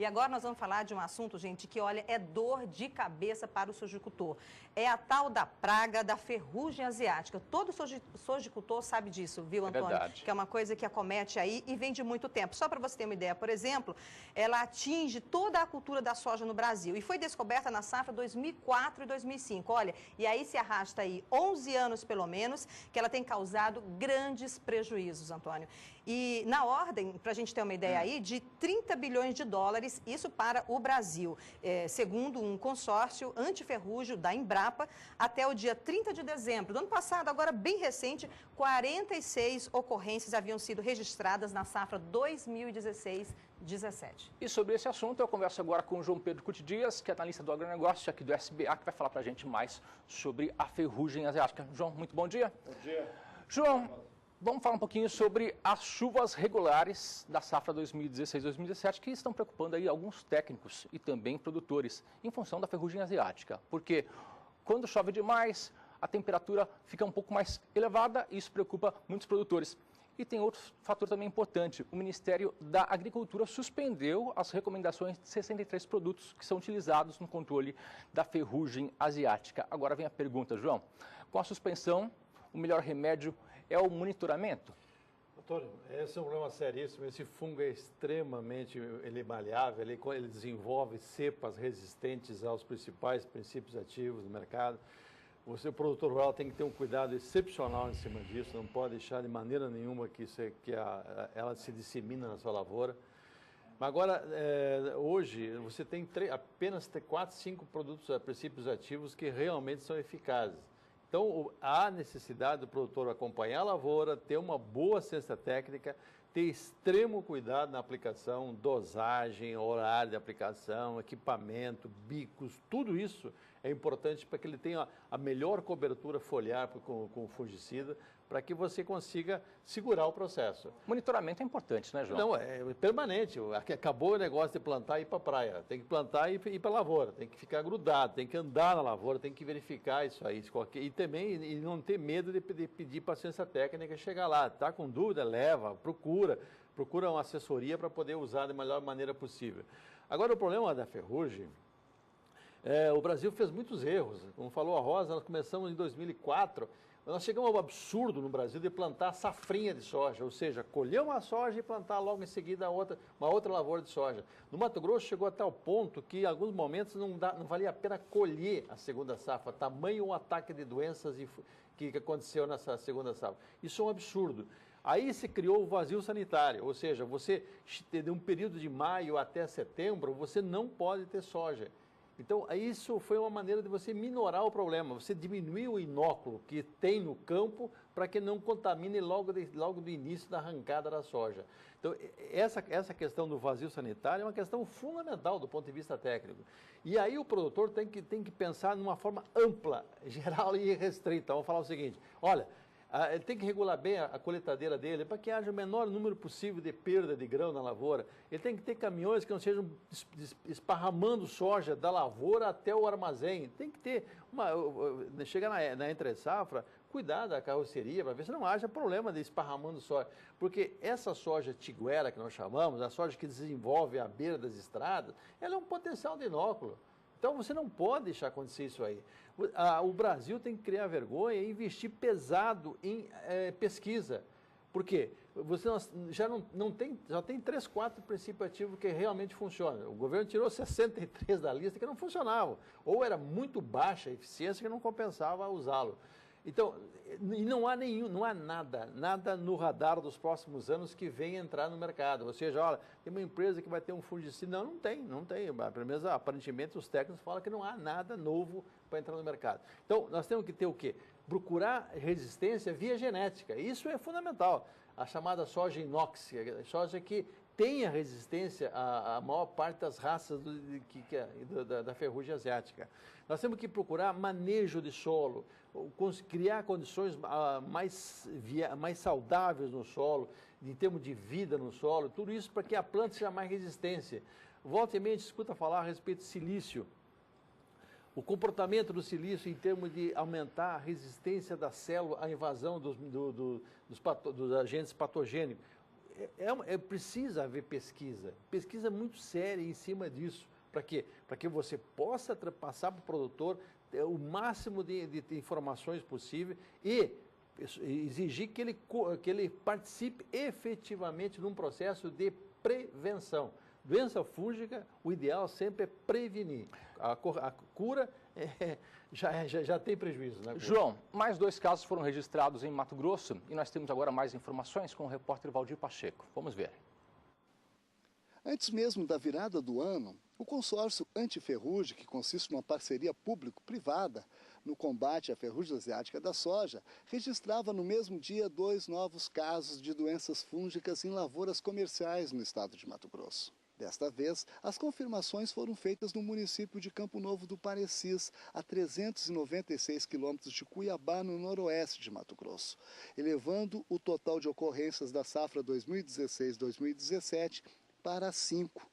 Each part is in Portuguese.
E agora nós vamos falar de um assunto, gente, que olha, é dor de cabeça para o sojicultor. É a tal da praga da ferrugem asiática. Todo sojicultor sabe disso, viu, Antônio? É verdade. Que é uma coisa que acomete aí e vem de muito tempo. Só para você ter uma ideia, por exemplo, ela atinge toda a cultura da soja no Brasil e foi descoberta na safra 2004 e 2005. Olha, e aí se arrasta aí 11 anos pelo menos, que ela tem causado grandes prejuízos, Antônio. E na ordem, para a gente ter uma ideia aí, de 30 bilhões de dólares, isso para o Brasil. Segundo um consórcio antiferrúgeo da Embrapa, até o dia 30 de dezembro do ano passado, agora bem recente, 46 ocorrências haviam sido registradas na safra 2016-17. E sobre esse assunto, eu converso agora com o João Pedro Cuti Dias, que é analista do agronegócio aqui do SBA, que vai falar para a gente mais sobre a ferrugem asiática. João, muito bom dia. Bom dia. João, vamos falar um pouquinho sobre as chuvas regulares da safra 2016-2017, que estão preocupando aí alguns técnicos e também produtores, em função da ferrugem asiática. Porque quando chove demais, a temperatura fica um pouco mais elevada e isso preocupa muitos produtores. E tem outro fator também importante, o Ministério da Agricultura suspendeu as recomendações de 63 produtos que são utilizados no controle da ferrugem asiática. Agora vem a pergunta, João, com a suspensão, o melhor remédio é o monitoramento? Doutor, esse é um problema seríssimo. Esse fungo é extremamente maleável, ele desenvolve cepas resistentes aos principais princípios ativos do mercado. Você, o produtor rural, tem que ter um cuidado excepcional em cima disso, não pode deixar de maneira nenhuma ela se dissemina na sua lavoura. Mas agora, hoje, você tem apenas 4, 5 produtos, princípios ativos que realmente são eficazes. Então, há necessidade do produtor acompanhar a lavoura, ter uma boa assistência técnica, ter extremo cuidado na aplicação, dosagem, horário de aplicação, equipamento, bicos, tudo isso é importante para que ele tenha a melhor cobertura foliar com o fungicida, para que você consiga segurar o processo. Monitoramento é importante, né, João? Não, é permanente. Acabou o negócio de plantar e ir para a praia. Tem que plantar e ir para a lavoura. Tem que ficar grudado, tem que andar na lavoura, tem que verificar isso aí. E também não ter medo de pedir paciência técnica e chegar lá. Está com dúvida? Leva, procura uma assessoria para poder usar da melhor maneira possível. Agora, o problema da ferrugem, o Brasil fez muitos erros. Como falou a Rosa, nós começamos em 2004. Nós chegamos ao absurdo no Brasil de plantar safrinha de soja, ou seja, colher uma soja e plantar logo em seguida uma outra lavoura de soja. No Mato Grosso chegou até o ponto que em alguns momentos não valia a pena colher a segunda safra, tamanho o ataque de doenças que aconteceu nessa segunda safra. Isso é um absurdo. Aí se criou o vazio sanitário, ou seja, você, de um período de maio até setembro, você não pode ter soja. Então, isso foi uma maneira de você minorar o problema, você diminuir o inóculo que tem no campo para que não contamine logo do início da arrancada da soja. Então, essa questão do vazio sanitário é uma questão fundamental do ponto de vista técnico. E aí o produtor tem que pensar numa forma ampla, geral e restrita. Vamos falar o seguinte, olha, ele tem que regular bem a coletadeira dele para que haja o menor número possível de perda de grão na lavoura. Ele tem que ter caminhões que não sejam esparramando soja da lavoura até o armazém. Tem que ter chegar na entre-safra, cuidar da carroceria para ver se não haja problema de esparramando soja. Porque essa soja tiguera que nós chamamos, a soja que desenvolve à beira das estradas, ela é um potencial de inóculo. Então, você não pode deixar acontecer isso aí. O Brasil tem que criar vergonha e investir pesado em pesquisa. Por quê? Você já tem 3, 4 princípios ativos que realmente funcionam. O governo tirou 63 da lista que não funcionavam. Ou era muito baixa a eficiência que não compensava usá-lo. Então, e não há nada no radar dos próximos anos que venha entrar no mercado. Ou seja, olha, tem uma empresa que vai ter um fungicida. Não tem. Pelo menos, aparentemente, os técnicos falam que não há nada novo para entrar no mercado. Então, nós temos que ter o quê? Procurar resistência via genética. Isso é fundamental. A chamada soja inox, soja que tenha resistência à maior parte das raças da ferrugem asiática. Nós temos que procurar manejo de solo, criar condições mais saudáveis no solo, em termos de vida no solo, tudo isso para que a planta seja mais resistente. Volta e meia a gente escuta falar a respeito de silício. O comportamento do silício em termos de aumentar a resistência da célula à invasão dos agentes patogênicos. precisa haver pesquisa muito séria em cima disso. Para quê? Para que você possa passar para o produtor o máximo de informações possível e exigir que ele participe efetivamente num processo de prevenção. Doença fúngica, o ideal sempre é prevenir. A cura já tem prejuízo, né? João, mais 2 casos foram registrados em Mato Grosso e nós temos agora mais informações com o repórter Valdir Pacheco. Vamos ver. Antes mesmo da virada do ano, o consórcio antiferrugem, que consiste numa parceria público-privada no combate à ferrugem asiática da soja, registrava no mesmo dia 2 novos casos de doenças fúngicas em lavouras comerciais no estado de Mato Grosso. Desta vez, as confirmações foram feitas no município de Campo Novo do Parecis, a 396 quilômetros de Cuiabá, no noroeste de Mato Grosso, elevando o total de ocorrências da safra 2016-2017 para 5,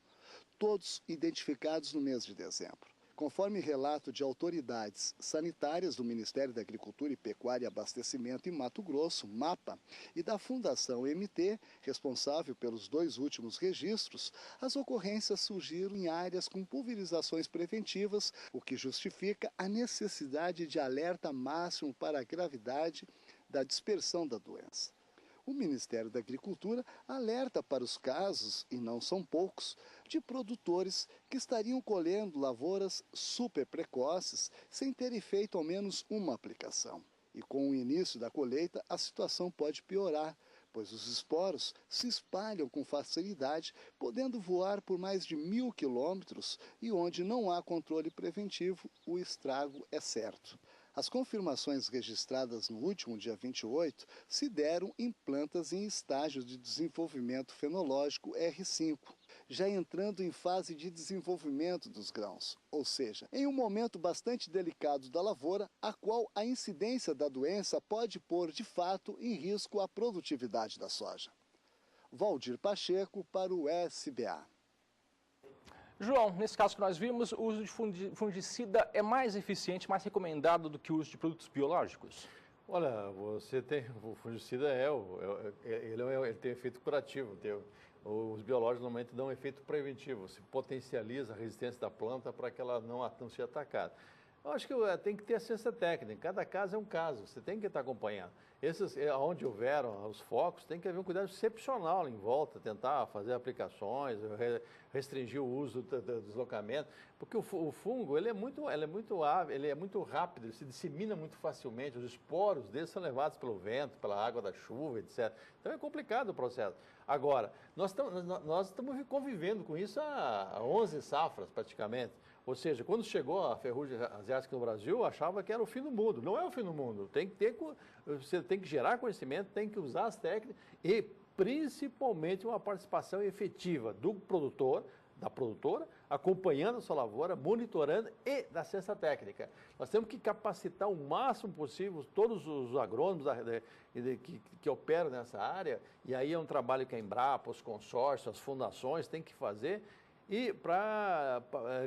todos identificados no mês de dezembro. Conforme relato de autoridades sanitárias do Ministério da Agricultura e Pecuária e Abastecimento em Mato Grosso, MAPA, e da Fundação MT, responsável pelos 2 últimos registros, as ocorrências surgiram em áreas com pulverizações preventivas, o que justifica a necessidade de alerta máximo para a gravidade da dispersão da doença. O Ministério da Agricultura alerta para os casos, e não são poucos, de produtores que estariam colhendo lavouras super precoces sem terem feito ao menos uma aplicação. E com o início da colheita, a situação pode piorar, pois os esporos se espalham com facilidade, podendo voar por mais de 1.000 quilômetros, e onde não há controle preventivo, o estrago é certo. As confirmações registradas no último dia 28 se deram em plantas em estágio de desenvolvimento fenológico R5, já entrando em fase de desenvolvimento dos grãos, ou seja, em um momento bastante delicado da lavoura, a qual a incidência da doença pode pôr de fato em risco a produtividade da soja. Valdir Pacheco para o SBA. João, nesse caso que nós vimos, o uso de fungicida é mais eficiente, mais recomendado do que o uso de produtos biológicos? Olha, o fungicida ele tem efeito curativo. Os biológicos normalmente dão um efeito preventivo, se potencializa a resistência da planta para que ela não seja atacada. Eu acho que tem que ter assistência técnica, cada caso é um caso, você tem que estar acompanhando. Onde houveram os focos, tem que haver um cuidado excepcional em volta, tentar fazer aplicações, restringir o uso do deslocamento, porque o fungo ele é muito rápido, ele se dissemina muito facilmente, os esporos dele são levados pelo vento, pela água da chuva, etc. Então é complicado o processo. Agora, nós estamos convivendo com isso há 11 safras praticamente. Ou seja, quando chegou a ferrugem asiática no Brasil, achava que era o fim do mundo. Não é o fim do mundo. Você tem que gerar conhecimento, tem que usar as técnicas e, principalmente, uma participação efetiva do produtor, da produtora, acompanhando a sua lavoura, monitorando e da assistência técnica. Nós temos que capacitar o máximo possível todos os agrônomos que operam nessa área, e aí é um trabalho que a Embrapa, os consórcios, as fundações têm que fazer, e para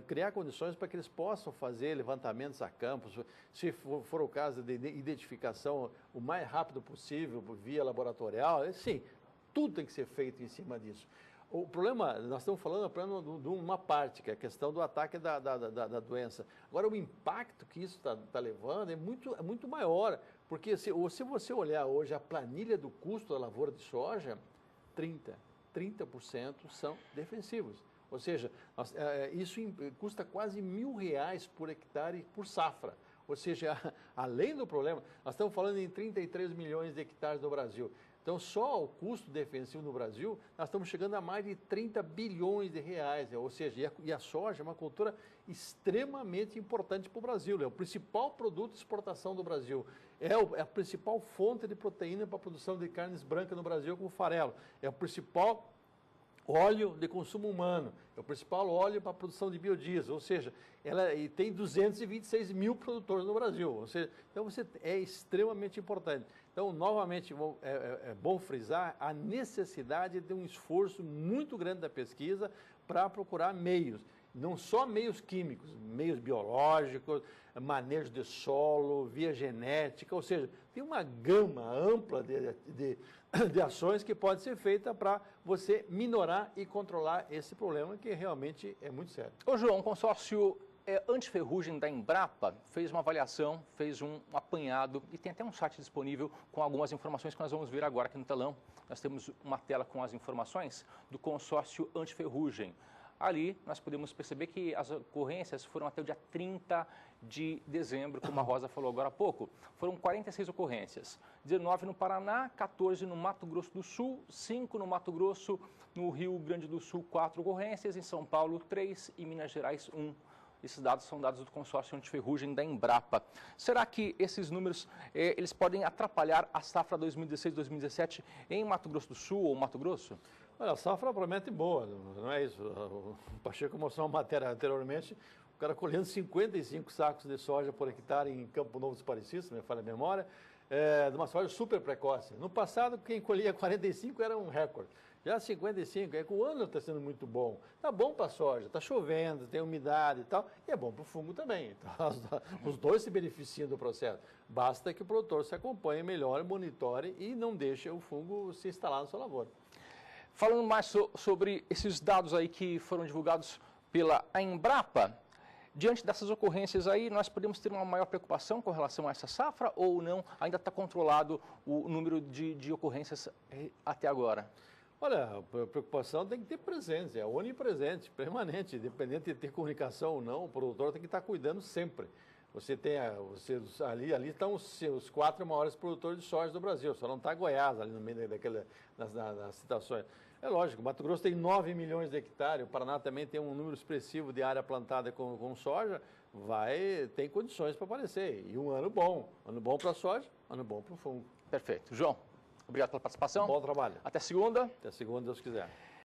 criar condições para que eles possam fazer levantamentos a campos, se for o caso de identificação o mais rápido possível, via laboratorial, sim, tudo tem que ser feito em cima disso. O problema, nós estamos falando de uma parte, que é a questão do ataque da doença. Agora, o impacto que isso está levando é muito maior, porque se você olhar hoje a planilha do custo da lavoura de soja, 30% são defensivos. Ou seja, isso custa quase R$1.000 por hectare por safra. Ou seja, além do problema, nós estamos falando em 33 milhões de hectares no Brasil. Então, só o custo defensivo no Brasil, nós estamos chegando a mais de 30 bilhões de reais. Ou seja, e a soja é uma cultura extremamente importante para o Brasil. É o principal produto de exportação do Brasil. É a principal fonte de proteína para a produção de carnes brancas no Brasil, como o farelo. É o principal óleo de consumo humano, é o principal óleo para a produção de biodiesel, ou seja, ela tem 226 mil produtores no Brasil, ou seja, então é extremamente importante. Então, novamente, é bom frisar a necessidade de um esforço muito grande da pesquisa para procurar meios. não só meios químicos, meios biológicos, manejo de solo, via genética, ou seja, tem uma gama ampla de ações que pode ser feita para você minorar e controlar esse problema que realmente é muito sério. Ô João, o consórcio antiferrugem da Embrapa fez uma avaliação, fez um apanhado e tem até um site disponível com algumas informações que nós vamos ver agora aqui no telão. Nós temos uma tela com as informações do consórcio antiferrugem. Ali nós podemos perceber que as ocorrências foram até o dia 30 de dezembro, como a Rosa falou agora há pouco. Foram 46 ocorrências, 19 no Paraná, 14 no Mato Grosso do Sul, 5 no Mato Grosso, no Rio Grande do Sul 4 ocorrências, em São Paulo 3 e Minas Gerais 1. Esses dados são dados do consórcio antiferrugem da Embrapa. Será que esses números eles podem atrapalhar a safra 2016-2017 em Mato Grosso do Sul ou Mato Grosso? Olha, a safra promete boa, não é isso? O Pacheco mostrou uma matéria anteriormente, o cara colhendo 55 sacos de soja por hectare em Campo Novo dos Parecis, se me falha a memória, de uma soja super precoce. No passado, quem colhia 45 era um recorde. Já 55, é que o ano está sendo muito bom. Está bom para a soja, está chovendo, tem umidade e tal, e é bom para o fungo também. Então, os dois se beneficiam do processo. Basta que o produtor se acompanhe melhor, monitore e não deixe o fungo se instalar na sua lavoura. Falando mais sobre esses dados aí que foram divulgados pela Embrapa, diante dessas ocorrências aí, nós podemos ter uma maior preocupação com relação a essa safra ou não? Ainda está controlado o número de ocorrências até agora? Olha, a preocupação tem que ter presença, é onipresente, permanente, independente de ter comunicação ou não, o produtor tem que estar cuidando sempre. Você tem, ali estão os 4 maiores produtores de soja do Brasil, só não está Goiás ali no meio das citações. É lógico, Mato Grosso tem 9 milhões de hectares, o Paraná também tem um número expressivo de área plantada com soja, tem condições para aparecer. E um ano bom para a soja, ano bom para o fungo. Perfeito. João, obrigado pela participação. Bom trabalho. Até segunda. Até segunda, Deus quiser.